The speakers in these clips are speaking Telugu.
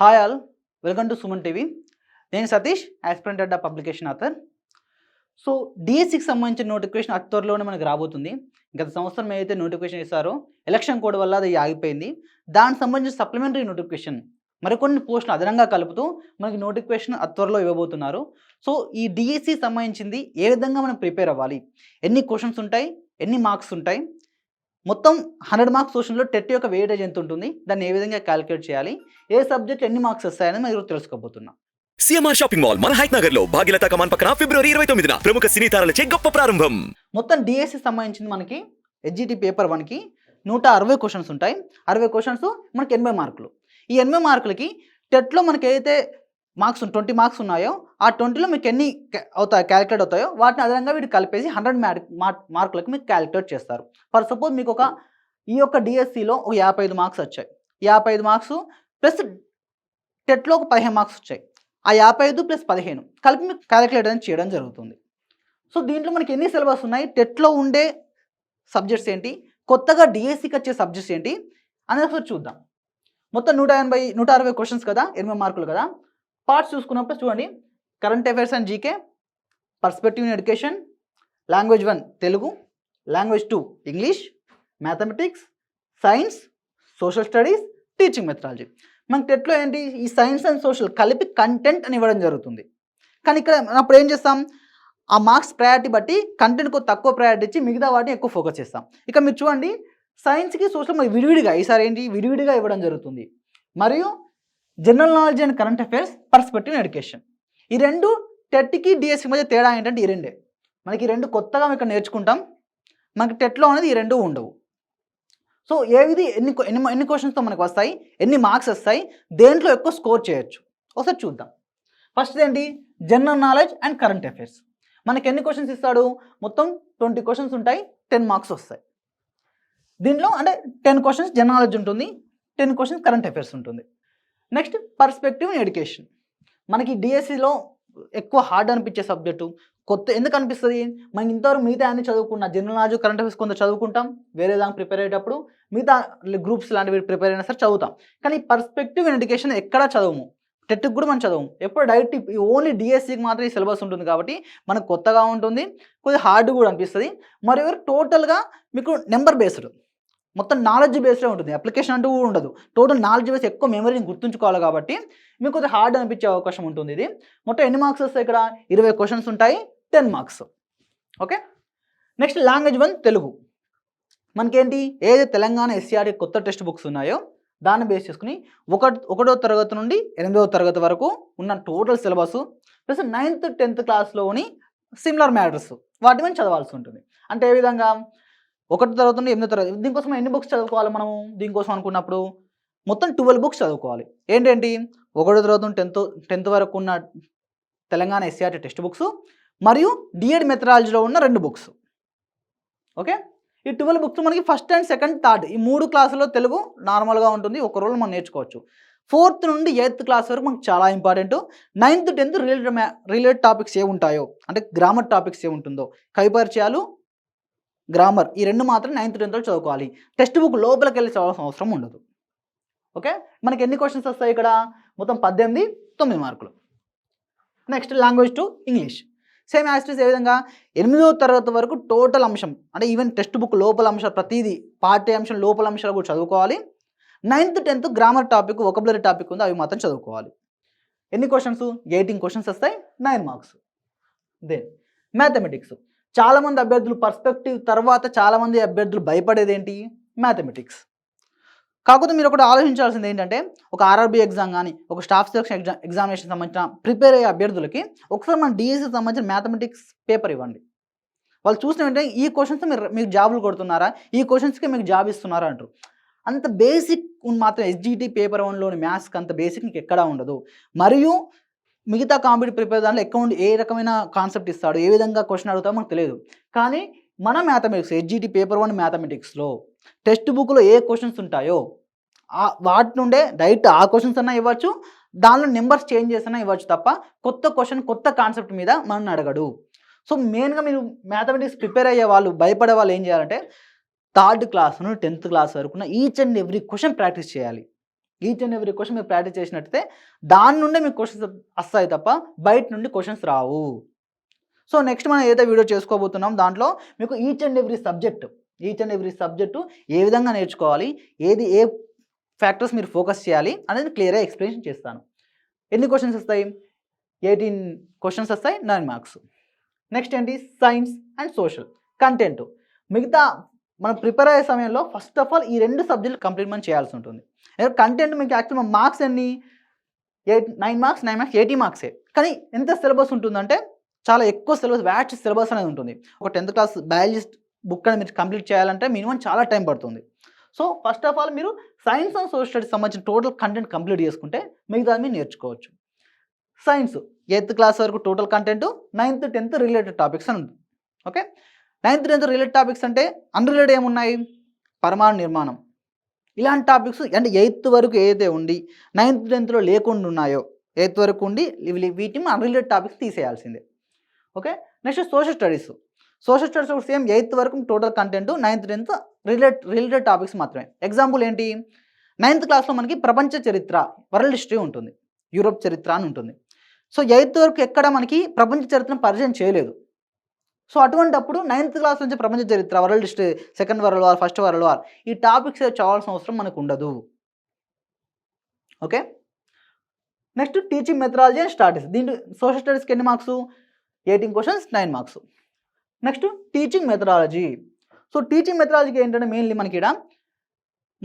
Hi all, welcome to Suman TV. నేను సతీష్, యాస్పిరెంట్ అడ్డా పబ్లికేషన్ ఆథర్. సో డిఎస్సికి సంబంధించిన నోటిఫికేషన్ అతి త్వరలోనే మనకు రాబోతుంది. గత సంవత్సరం ఏదైతే నోటిఫికేషన్ ఇస్తారో ఎలక్షన్ కోడ్ వల్ల అది ఆగిపోయింది. దానికి సంబంధించిన సప్లిమెంటరీ నోటిఫికేషన్ మరికొన్ని పోస్టులు అదనంగా కలుపుతూ మనకి నోటిఫికేషన్ అతి త్వరలో ఇవ్వబోతున్నారు. సో ఈ డిఎస్సి సంబంధించింది ఏ విధంగా మనం ప్రిపేర్ అవ్వాలి, ఎన్ని క్వశ్చన్స్ ఉంటాయి, ఎన్ని మార్క్స్ ఉంటాయి, మొత్తం 100 మార్క్స్ క్వశ్చన్లో టెట్ యొక్క వెయిటేజ్ ఎంత ఉంటుంది, దాన్ని ఏ విధంగా క్యాలిక్యులేట్ చేయాలి, ఏ సబ్జెక్ట్ ఎన్ని మార్క్స్ వస్తాయని మీరు తెలుసుకోబోతున్నాం. సిఎంఆర్ షాపింగ్ మాల్ మన హైట్ నగర్ లో భాగ్యలతా కమాన్ పక్కన ఫిబ్రవరి 29న ప్రముఖ సినీ తారలచే గొప్ప ప్రారంభం. మొత్తం డిఎస్సి సంబంధించింది మనకి హెచ్జిటి పేపర్ 1కి 160 క్వశ్చన్స్ ఉంటాయి. 60 క్వశ్చన్స్ మనకి 80 మార్కులు. ఈ 80 మార్కులకి టెట్లో మనకి ఏదైతే మార్క్స్ 20 మార్క్స్ ఉన్నాయో ఆ 20లో మీకు ఎన్ని అవుతాయో క్యాలిక్యులేట్ అవుతాయో వాటిని అదనంగా వీటికి కలిపేసి 100 మార్కులకి మీకు క్యాలిక్యులేట్ చేస్తారు. ఫర్ సపోజ్ మీకు ఈ యొక్క డిఎస్సిలో ఒక 55 మార్క్స్ వచ్చాయి. 55 మార్క్స్ ప్లస్ టెట్లో ఒక 15 మార్క్స్ వచ్చాయి. ఆ 55 ప్లస్ 15 కలిపి మీకు క్యాలిక్యులేట్ అనేది చేయడం జరుగుతుంది. సో దీంట్లో మనకి ఎన్ని సిలబస్ ఉన్నాయి, టెట్లో ఉండే సబ్జెక్ట్స్ ఏంటి, కొత్తగా డిఎస్సికి వచ్చే సబ్జెక్ట్స్ ఏంటి అనేది ఒకసారి చూద్దాం. మొత్తం 160 క్వశ్చన్స్ కదా, 80 మార్కులు కదా. పార్ట్స్ చూసుకున్నప్పుడు చూడండి, current affairs and GK, perspective in education, language 1 Telugu, language 2 English, mathematics, science, social studies, teaching methodology. మనకి టెట్లో ఏంటి, ఈ సైన్స్ అండ్ సోషల్ కలిపి కంటెంట్ అని ఇవ్వడం జరుగుతుంది. కానీ ఇక్కడ అప్పుడు ఏం చేస్తాం, ఆ మార్క్స్ ప్రయారిటీ బట్టి కంటెంట్కు తక్కువ ప్రయారిటీ ఇచ్చి మిగతా వాటిని ఎక్కువ ఫోకస్ చేస్తాం. ఇక మీరు చూడండి, సైన్స్కి సోషల్ మనకి విడివిడిగా ఈసారి ఏంటి విడివిడిగా ఇవ్వడం జరుగుతుంది. మరియు general knowledge and current affairs, perspective in education. ఈ రెండు టెట్కి డిఎస్సి మధ్య తేడా ఏంటంటే ఈ రెండే. మనకి ఈ రెండు కొత్తగా ఇక్కడ నేర్చుకుంటాం. మనకి టెట్లో అనేది ఈ రెండు ఉండవు. సో ఏది ఎన్ని క్వశ్చన్స్తో మనకు వస్తాయి, ఎన్ని మార్క్స్ వస్తాయి, దేంట్లో ఎక్కువ స్కోర్ చేయొచ్చు ఒకసారి చూద్దాం. ఫస్ట్ ఏంటి, general knowledge and current affairs. మనకి ఎన్ని క్వశ్చన్స్ ఇస్తాడు, మొత్తం 20 క్వశ్చన్స్ ఉంటాయి, 10 మార్క్స్ వస్తాయి. దీంట్లో అంటే 10 క్వశ్చన్స్ జనరల్ నాలెడ్జ్ ఉంటుంది, 10 క్వశ్చన్స్ కరెంట్ అఫైర్స్ ఉంటుంది. Next perspective in education. మనకి డిఎస్సిలో ఎక్కువ హార్డ్ అనిపించే సబ్జెక్టు, కొత్త ఎందుకు అనిపిస్తుంది, మనం ఇంతవరకు మిగతా అన్ని చదువుకున్న జనరల్ నాలెడ్జ్ కరెంట్ అఫైర్స్ కొంత చదువుకుంటాం, వేరే దానికి ప్రిపేర్ అయ్యేటప్పుడు మిగతా గ్రూప్స్ లాంటివి ప్రిపేర్ అయినా సరే చదువుతాం. కానీ పర్స్పెక్టివ్ ఇన్ ఎడ్యుకేషన్ ఎక్కడా చదవము, టెట్కి కూడా మనం చదవము. ఎప్పుడు డైరెక్ట్ ఓన్లీ డిఎస్సికి మాత్రం ఈ సిలబస్ ఉంటుంది కాబట్టి మనకు కొత్తగా ఉంటుంది, కొద్దిగా హార్డ్ కూడా అనిపిస్తుంది. మరియు టోటల్గా మీకు నెంబర్ బేస్డ్, మొత్తం నాలెడ్జ్ బేస్డే ఉంటుంది, అప్లికేషన్ అంటూ కూడా ఉండదు. టోటల్ నాలెడ్జ్ బేస్ ఎక్కువ మెమరీని గుర్తుంచుకోవాలి కాబట్టి మీకు కొద్దిగా హార్డ్ అనిపించే అవకాశం ఉంటుంది. ఇది మొత్తం ఎన్ని మార్క్స్ వస్తాయి, ఇక్కడ 20 క్వశ్చన్స్ ఉంటాయి, 10 marks. Okay. Next language 1 Telugu. మనకేంటి, ఏదైతే తెలంగాణ ఎస్సీఆర్టీ కొత్త టెక్స్ట్ బుక్స్ ఉన్నాయో దాన్ని బేస్ చేసుకుని 1వ తరగతి నుండి 8వ తరగతి వరకు ఉన్న total syllabus plus 9th 10th క్లాస్లోని సిమిలర్ మ్యాటర్స్ వాటి మీద చదవాల్సి ఉంటుంది. అంటే ఏ విధంగా, 1వ తరగతి నుండి 8వ తరగతి, దీనికోసం ఎన్ని బుక్స్ చదువుకోవాలి మనము, దీనికోసం అనుకున్నప్పుడు మొత్తం 12 బుక్స్ చదువుకోవాలి. ఏంటేంటి, 1వ తరగతి నుండి 10th వరకు ఉన్న తెలంగాణ ఎస్సీఆర్టీ టెక్స్ట్ బుక్స్ మరియు డిఎడ్ మెథడాలజీలో ఉన్న 2 బుక్స్. ఓకే. ఈ 12 బుక్స్ మనకి ఫస్ట్ అండ్ సెకండ్ థర్డ్ ఈ 3 క్లాసుల్లో తెలుగు నార్మల్గా ఉంటుంది, ఒక రోజు మనం నేర్చుకోవచ్చు. 4th నుండి 8th క్లాస్ వరకు మనకు చాలా important. 9th 10th related topics ఏ ఉంటాయో, అంటే గ్రామర్ టాపిక్స్ ఏ ఉంటుందో, కవి పరిచయాలు, గ్రామర్, ఈ 2 మాత్రం 9th 10th చదువుకోవాలి. టెక్స్ట్ బుక్ లోపలికి వెళ్ళి చదవాల్సిన అవసరం ఉండదు. ఓకే. మనకి ఎన్ని క్వశ్చన్స్ వస్తాయి ఇక్కడ, మొత్తం 18, 9 మార్కులు. Next language 2 English. సేమ్ యాస్టిస్ ఏ విధంగా 8వ తరగతి వరకు టోటల్ అంశం, అంటే ఈవెన్ టెక్స్ట్ బుక్ లోపల అంశాలు ప్రతిదీ పాఠ్య అంశం లోపల అంశాలు కూడా చదువుకోవాలి. 9th 10th grammar topic, వొకబులరీ topic ఉంది, అవి మాత్రం చదువుకోవాలి. ఎన్ని క్వశ్చన్స్, 18 క్వశ్చన్స్ వస్తాయి, 9 మార్క్స్. Then mathematics. చాలామంది అభ్యర్థులు పర్స్పెక్టివ్ తర్వాత చాలామంది అభ్యర్థులు భయపడేది ఏంటి, మ్యాథమెటిక్స్. కాకపోతే మీరు ఒకటి ఆలోచించాల్సింది ఏంటంటే, ఒక ఆర్ఆర్బీ ఎగ్జామ్ కానీ ఒక స్టాఫ్ సెలక్షన్ ఎగ్జామినేషన్ సంబంధించిన ప్రిపేర్ అయ్యే అభ్యర్థులకి ఒకసారి మన డిఎస్సికి సంబంధించిన మ్యాథమెటిక్స్ పేపర్ ఇవ్వండి. వాళ్ళు చూసిన వెంటనే ఈ క్వశ్చన్స్ మీకు జాబులు కొడుతున్నారా, ఈ క్వశ్చన్స్కి మీకు జాబ్ ఇస్తున్నారా అంటారు. అంత బేసిక్ మాత్రం హెచ్జిటి పేపర్ 1లోని మ్యాథ్స్కి అంత బేసిక్ మీకు ఎక్కడా ఉండదు. మరియు మిగతా కాంపిటేటివ్ ప్రిపేర్ దాంట్లో అకౌంట్ ఏ రకమైన కాన్సెప్ట్ ఇస్తాడు, ఏ విధంగా క్వశ్చన్ అడుగుతామో మనకు తెలియదు. కానీ మన మ్యాథమెటిక్స్ హెచ్జిటి పేపర్ 1 మ్యాథమెటిక్స్లో టెక్స్ట్ బుక్లో ఏ క్వశ్చన్స్ ఉంటాయో వాటి నుండే డైరెక్ట్ ఆ క్వశ్చన్స్ అన్నా ఇవ్వచ్చు, దానిలో నెంబర్స్ చేంజ్ చేసినా ఇవ్వచ్చు తప్ప కొత్త క్వశ్చన్ కొత్త కాన్సెప్ట్ మీద మనం అడగడు. సో మెయిన్గా మీరు మ్యాథమెటిక్స్ ప్రిపేర్ అయ్యే వాళ్ళు, భయపడే వాళ్ళు ఏం చేయాలంటే 3rd క్లాస్ నుండి 10th క్లాస్ వరకు each and every question practice చేయాలి. ఈచ్ అండ్ ఎవ్రీ క్వశ్చన్ మీరు ప్రాక్టీస్ చేసినట్టయితే దాని నుండే మీకు క్వశ్చన్స్ వస్తాయి తప్ప బయట నుండి క్వశ్చన్స్ రావు. సో నెక్స్ట్ మనం ఏదైతే వీడియో చేసుకోబోతున్నాం దాంట్లో మీకు ఈచ్ అండ్ ఎవ్రీ సబ్జెక్టు ఏ విధంగా నేర్చుకోవాలి, ఏ ఫ్యాక్టర్స్ మీరు ఫోకస్ చేయాలి అనేది క్లియర్గా ఎక్స్ప్లెయిన్ చేస్తాను. ఎన్ని క్వశ్చన్స్ వస్తాయి? 18 క్వశ్చన్స్ వస్తాయి, 9 మార్క్స్. నెక్స్ట్ ఏంటి? Science and social content. మిగతా మనం ప్రిపేర్ అయ్యే సమయంలో ఫస్ట్ ఆఫ్ ఆల్ ఈ 2 సబ్జెక్టులు కంప్లీట్ మనం చేయాల్సి ఉంటుంది. కంటెంట్ మీకు యాక్చువల్ మార్క్స్ ఎన్ని? 9 మార్క్స్ 80 మార్క్సే. కానీ ఎంత సిలబస్ ఉంటుందంటే చాలా ఎక్కువ సిలబస్, వ్యాస్ట్ సిలబస్ అనేది ఉంటుంది. ఒక 10th క్లాస్ బయాలజీ బుక్ అని మీరు కంప్లీట్ చేయాలంటే మినిమం చాలా టైం పడుతుంది. సో ఫస్ట్ ఆఫ్ ఆల్ మీరు సైన్స్ అండ్ సోషల్ స్టడీస్ సంబంధించిన టోటల్ కంటెంట్ కంప్లీట్ చేసుకుంటే మిగతాది మీరు నేర్చుకోవచ్చు. సైన్స్ 8th క్లాస్ వరకు total content, 9th 10th related topics అని ఉంటుంది. Okay, 9th 10th related topics అంటే అన్రిలేటెడ్ ఏమున్నాయి? పరమాణు నిర్మాణం, ఇలాంటి టాపిక్స్ అంటే 8th వరకు ఏదైతే ఉండి 9th 10thలో లేకుండా ఉన్నాయో 8th వరకు ఉండి వీటిని అన్రిలేటెడ్ టాపిక్స్ తీసేయాల్సిందే. ఓకే, నెక్స్ట్ సోషల్ స్టడీస్ కూడా సేమ్ 8th వరకు total content, 9th 10th related topics మాత్రమే. ఎగ్జాంపుల్ ఏంటి? 9th క్లాస్లో మనకి ప్రపంచ చరిత్ర, వరల్డ్ హిస్టరీ ఉంటుంది, యూరోప్ చరిత్ర అని ఉంటుంది. సో 8th వరకు ఎక్కడ మనకి ప్రపంచ చరిత్రను పరిచయం చేయలేదు. సో అటువంటప్పుడు 9th క్లాస్ నుంచి ప్రపంచ చరిత్ర, world history, second world war, first world war ఈ టాపిక్స్ చదవాల్సిన అవసరం మనకు ఉండదు. Okay, next teaching methodology and strategy. దీంట్లో సోషల్ స్టడీస్కి ఎన్ని marks? 18 questions, 9 marks. Next teaching methodology. So teaching మెథడాలజీకి ఏంటంటే మెయిన్లీ మనకి ఇక్కడ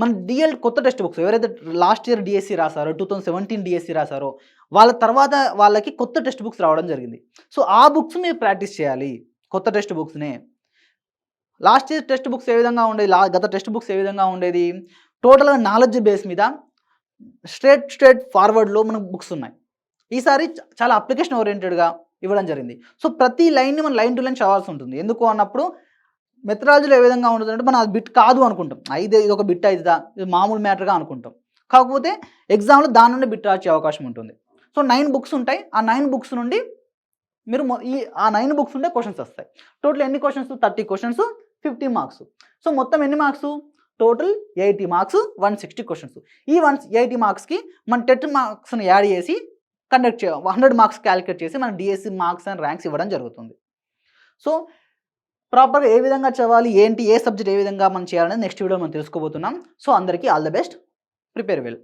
మన డిఎల్ కొత్త టెక్స్ట్ బుక్స్ ఎవరైతే లాస్ట్ ఇయర్ డిఎస్సి రాసారో, 2017 డిఎస్సి రాసారో వాళ్ళ తర్వాత వాళ్ళకి కొత్త టెక్స్ట్ బుక్స్ రావడం జరిగింది. సో ఆ బుక్స్ మీరు ప్రాక్టీస్ చేయాలి, కొత్త టెక్స్ట్ బుక్స్నే. లాస్ట్ ఇయర్ టెక్స్ట్ బుక్స్ ఏ విధంగా ఉండేది, గత టెక్స్ట్ బుక్స్ ఏ విధంగా ఉండేది? టోటల్గా నాలెడ్జ్ బేస్ మీద స్ట్రేట్ ఫార్వర్డ్లో మనకు బుక్స్ ఉన్నాయి. ఈసారి చాలా అప్లికేషన్ ఓరియంటెడ్గా ఇవ్వడం జరిగింది. సో ప్రతి లైన్ని మనం లైన్ టు లైన్ చదవాల్సి ఉంటుంది. ఎందుకు అన్నప్పుడు మెథడాలజీలో ఏ విధంగా ఉంటుంది అంటే మనం అది బిట్ కాదు అనుకుంటాం, ఇది ఒక బిట్ అవుతుందా, ఇది మామూలు మ్యాటర్గా అనుకుంటాం. కాకపోతే ఎగ్జామ్లో దాని నుండి బిట్ వచ్చే అవకాశం ఉంటుంది. సో 9 బుక్స్ ఉంటాయి, ఆ 9 బుక్స్ నుండి మీరు ఆ 9 బుక్స్ ఉండే క్వశ్చన్స్ వస్తాయి. టోటల్ ఎన్ని క్వశ్చన్స్? 30 questions, 50 marks. సో మొత్తం ఎన్ని మార్క్స్? Total 80 marks, 160 questions. ఈ 180 మార్క్స్కి మన 10 మార్క్స్ని యాడ్ చేసి కండక్ట్ 100 మార్క్స్ క్యాలిక్యులేట్ చేసి మన డిఎస్సి మార్క్స్ అండ్ ర్యాంక్స్ ఇవ్వడం జరుగుతుంది. సో ప్రాపర్గా ఏ విధంగా చదవాలి, ఏంటి, ఏ సబ్జెక్ట్ ఏ విధంగా మనం చేయాలనేది నెక్స్ట్ వీడియో మనం తెలుసుకోబోతున్నాం. సో అందరికీ all the best, prepare well.